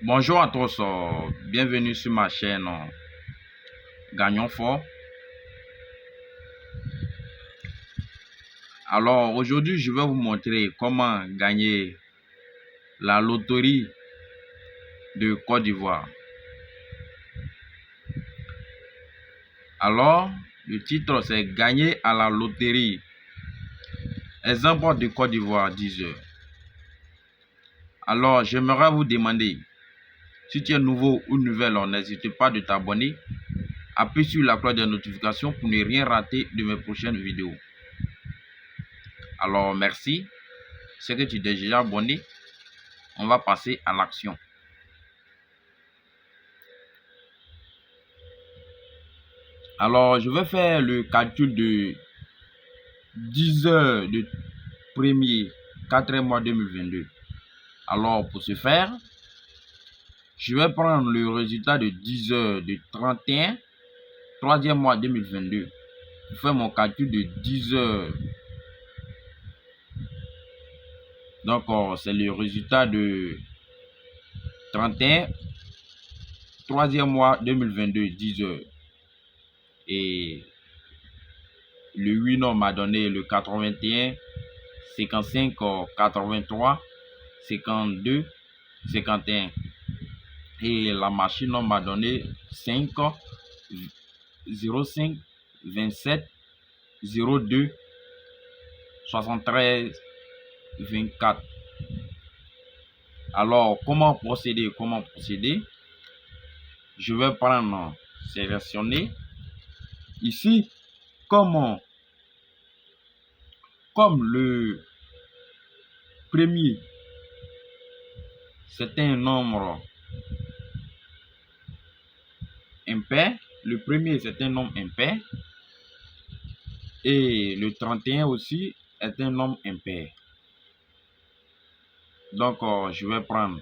Bonjour à tous, bienvenue sur ma chaîne Gagnons Fort. Alors aujourd'hui, je vais vous montrer comment gagner la loterie de Côte d'Ivoire. Alors, le titre c'est Gagner à la loterie. Exemple de Côte d'Ivoire, 10 heures. Alors, j'aimerais vous demander, si tu es nouveau ou nouvelle, n'hésite pas de t'abonner. Appuie sur la cloche de notification pour ne rien rater de mes prochaines vidéos. Alors, merci. C'est que tu es déjà abonné. On va passer à l'action. Alors, je vais faire le calcul de 10 heures de 1er 4e mois 2022. Alors, pour ce faire, je vais prendre le résultat de 10 heures de 31 3e mois 2022. Je fais mon calcul de 10 heures. Donc, c'est le résultat de 31 3e mois 2022, 10 heures. Et le 8 non m'a donné le 81, 55, 83, 52, 51. Et la machine m'a donné 5, 05, 27, 02, 73, 24. Alors, comment procéder? Je vais prendre, sélectionner. Ici, comme le premier, c'est un nombre impair. Le premier, c'est un nombre impair. Et le 31 aussi est un nombre impair. Donc, je vais prendre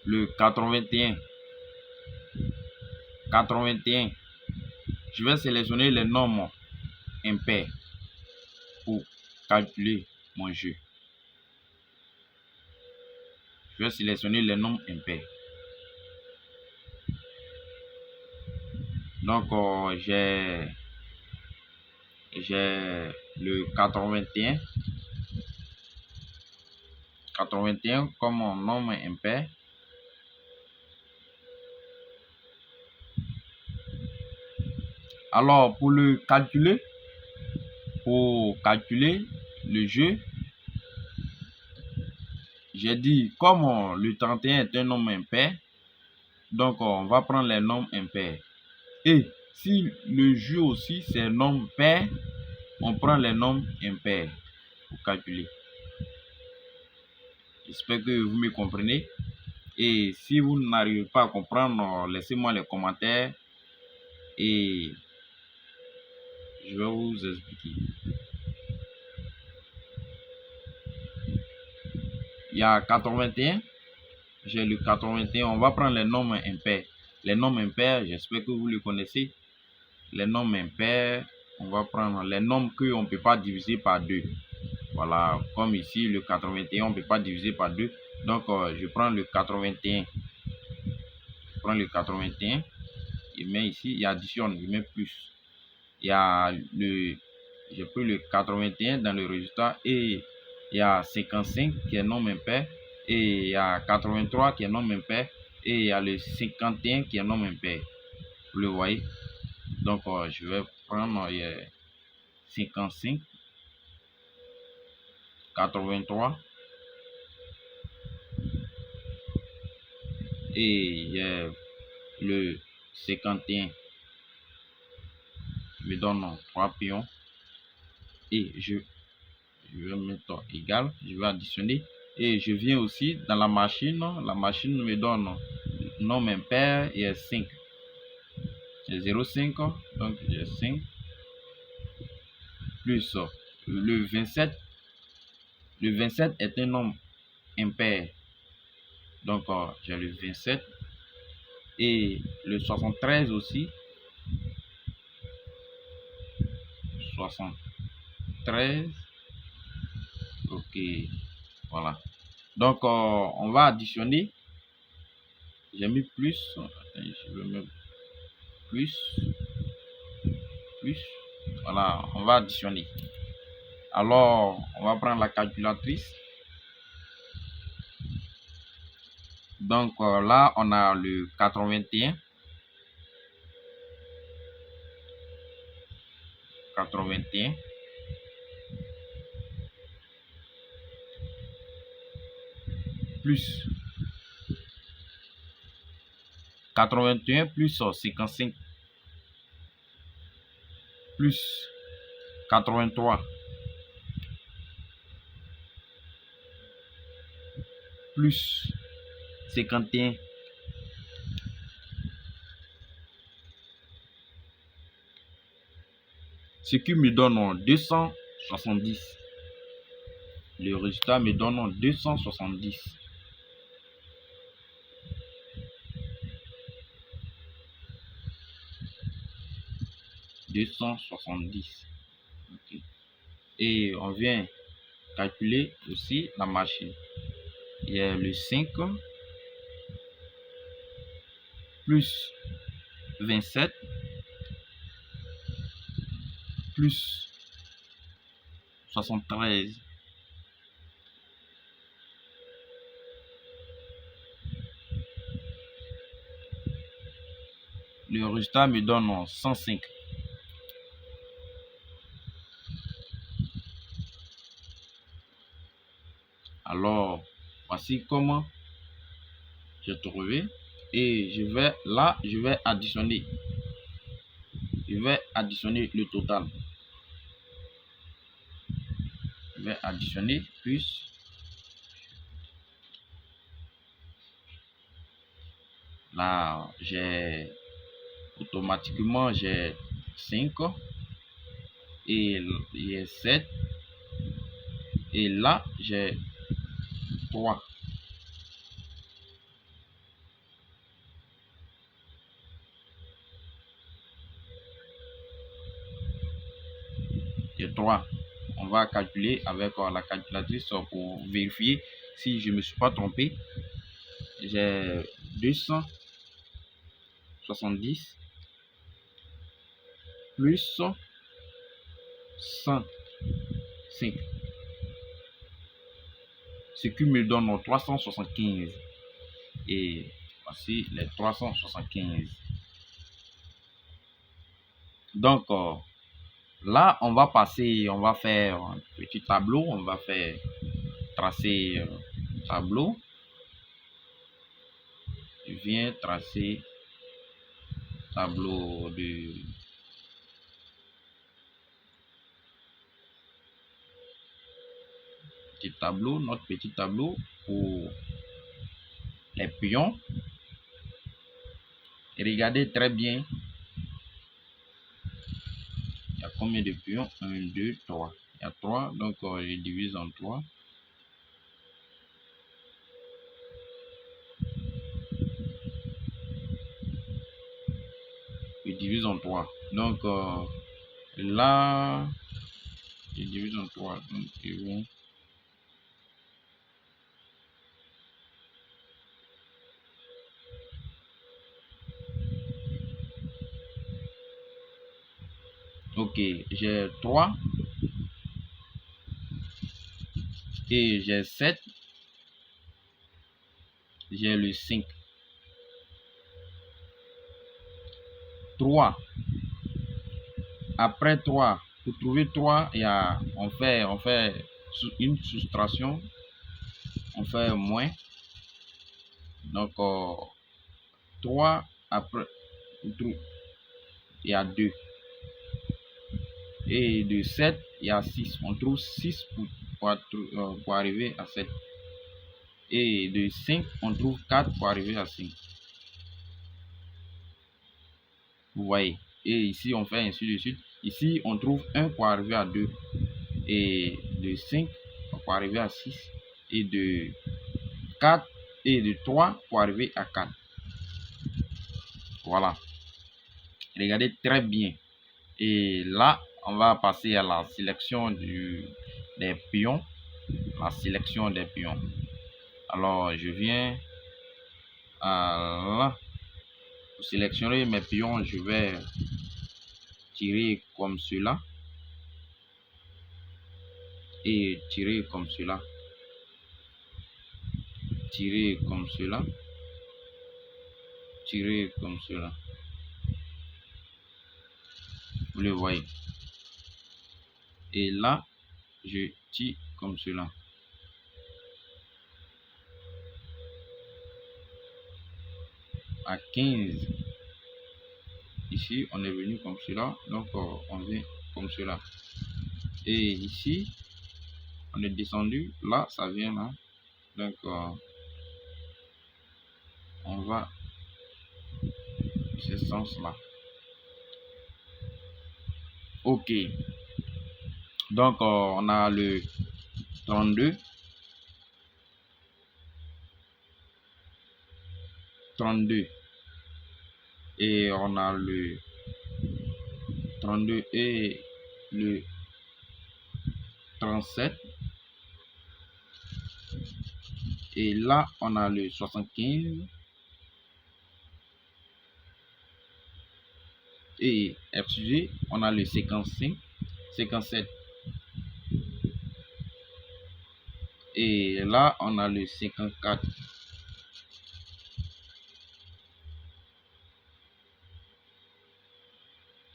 le 81. 81. Je vais sélectionner les nombres impairs pour calculer mon jeu. Je vais sélectionner les nombres impairs. Donc, j'ai le 81. 81 comme mon nombre impair. Alors, pour calculer le jeu, j'ai dit comme le 31 est un nombre impair, donc on va prendre les nombres impairs. Et si le jeu aussi c'est un nombre pair, on prend les nombres impairs pour calculer. J'espère que vous me comprenez. Et si vous n'arrivez pas à comprendre, laissez-moi les commentaires et je vais vous expliquer. Il y a 81. J'ai le 81. On va prendre les nombres impairs. Les nombres impairs, j'espère que vous les connaissez. Les nombres impairs, on va prendre les nombres qu'on ne peut pas diviser par 2. Voilà, comme ici, le 81, on ne peut pas diviser par 2. Donc, je prends le 81. Je prends le 81. Je mets ici, il additionne, je mets plus. Il y a j'ai pris le 81 dans le résultat et il y a 55 qui est nombre impair et il y a 83 qui est nombre impair et il y a le 51 qui est nombre impair. Vous le voyez? Donc, je vais prendre 55, 83 et le 51 me donne 3 pions et je vais mettre égal, je vais additionner et je viens aussi dans la machine me donne nombre impair et 5. J'ai 0,5, donc j'ai 5 plus le 27. Le 27 est un nombre impair, donc j'ai le 27 et le 73 aussi. 73. Ok, voilà. Donc on va additionner J'ai mis plus. Attends, je vais mettre plus. Plus. Voilà, on va additionner. Alors, on va prendre la calculatrice. Donc là, on a le 81. 81. Plus 81 plus 55 plus 83 plus 51 ce qui me donne 270. Le résultat me donne 270. Okay. Et on vient calculer aussi la machine. Il y a le 5 plus 27 plus 73 le résultat me donne 105. Alors voici comment j'ai trouvé et je vais additionner. Je vais additionner le total. Je vais additionner plus là j'ai automatiquement j'ai 5 et 7 et là j'ai 3. Et 3. On va calculer avec la calculatrice pour vérifier si je ne me suis pas trompé. J'ai 270 plus 105. Ce qui me donne 375. Et voici les 375. Donc là, on va faire un petit tableau. On va faire tracer tableau. Je viens tracer tableau de notre petit tableau pour les pions. Et regardez très bien. Il y a combien de pions? 1, 2, 3. Il y a 3, donc je divise en 3. Je divise en 3. Donc là, je divise en 3. Donc je vais ok, j'ai 3 et j'ai 7, j'ai le 5. 3. Après 3, pour trouver 3, on fait une soustraction, on fait moins. Donc 3 après, il y a 2. Et de 7, il y a 6. On trouve 6 pour arriver à 7. Et de 5, on trouve 4 pour arriver à 5. Vous voyez. Et ici, on fait ainsi de suite. Ici, on trouve 1 pour arriver à 2. Et de 5 pour arriver à 6. Et de 4 et de 3 pour arriver à 4. Voilà. Regardez très bien. Et là, on va passer à la sélection des pions. La sélection des pions. Alors, je viens Là, pour sélectionner mes pions, je vais tirer comme cela et tirer comme cela, tirer comme cela, tirer comme cela. Vous le voyez. Et là, je tire comme cela. À 15. Ici, on est venu comme cela. Donc, on vient comme cela. Et ici, on est descendu. Là, ça vient là. Donc, on va ce sens-là. OK. Donc, on a le 32. 32. Et on a le 32 et le 37. Et là, on a le 75. Et excusez, on a le 55, 57. Et là, on a le 54.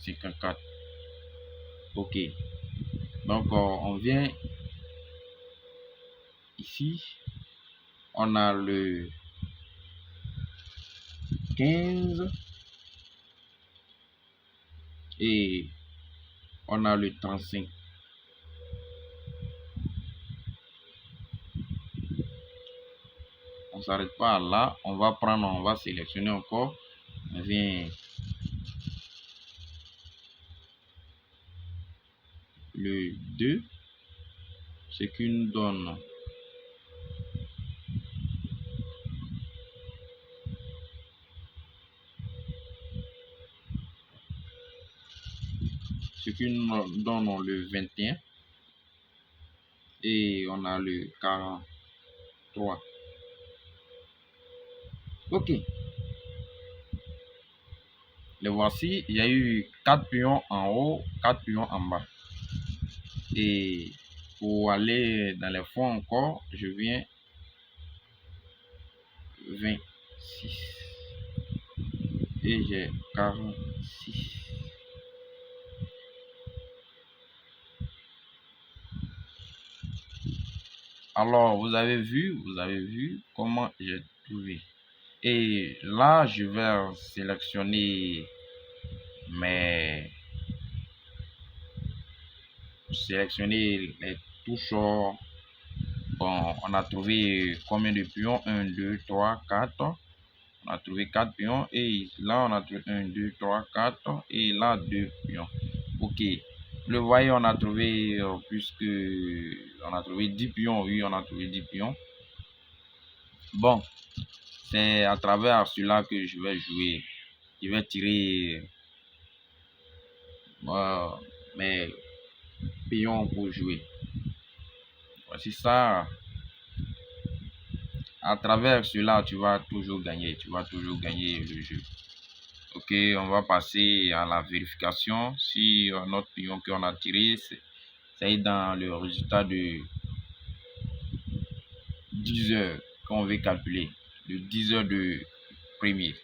54. OK. Donc, on vient ici. On a le 15. Et on a le 35. On s'arrête pas là. On va sélectionner encore. On vient le 2. Ce qui nous donne le 21. Et on a le 43. OK. Le voici. Il y a eu 4 pions en haut, 4 pions en bas. Et pour aller dans les fonds encore, je viens 26. Et j'ai 46. Alors, vous avez vu comment j'ai trouvé. Et là, je vais sélectionner les touches. Bon, on a trouvé combien de pions? 1, 2, 3, 4. On a trouvé 4 pions. Et là, on a trouvé 1, 2, 3, 4. Et là, 2 pions. OK. Le voyez, on a trouvé on a trouvé 10 pions. Oui, on a trouvé 10 pions. Bon, c'est à travers cela que je vais jouer. Je vais tirer mes pions pour jouer. Voici ça. À travers cela, tu vas toujours gagner. Tu vas toujours gagner le jeu. OK, on va passer à la vérification. Si notre pion qu'on a tiré, c'est dans le résultat de 10 heures qu'on veut calculer. De 10 heures de premier.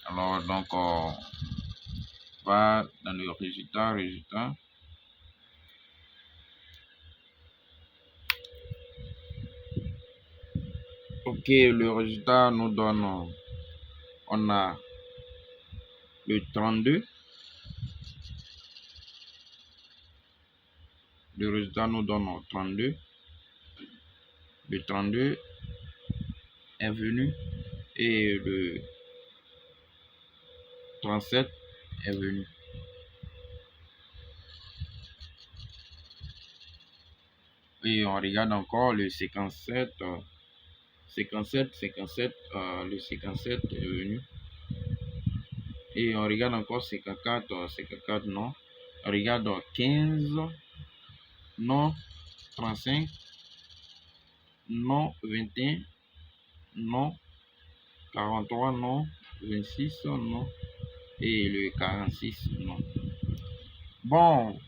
Alors, donc, on va dans le résultat. OK, le résultat nous donne, on a le 32. Le résultat nous donne 32. Le 32 est venu et le 37 est venu. Et on regarde encore le 57. 57, le 57 est venu. Et on regarde encore 54 non. On regarde 15, non. 35, non. 21, non. 43 non, 26 non, et le 46 non. Bon,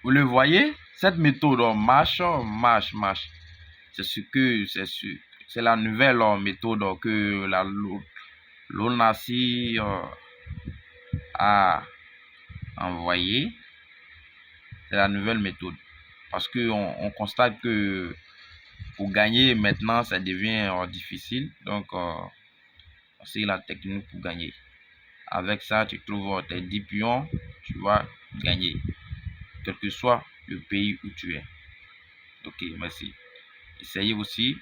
vous le voyez, cette méthode marche. C'est la nouvelle méthode que l'ONACI a envoyée. C'est la nouvelle méthode. Parce qu'on constate que pour gagner maintenant, ça devient difficile. Donc, c'est la technique pour gagner. Avec ça, tu trouves tes 10 pions, tu vas gagner. Quel que soit le pays où tu es. Ok, merci. Essayez aussi.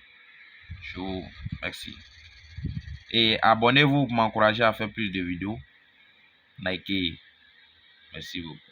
Je vous remercie. Et abonnez-vous pour m'encourager à faire plus de vidéos. Likez. Merci beaucoup.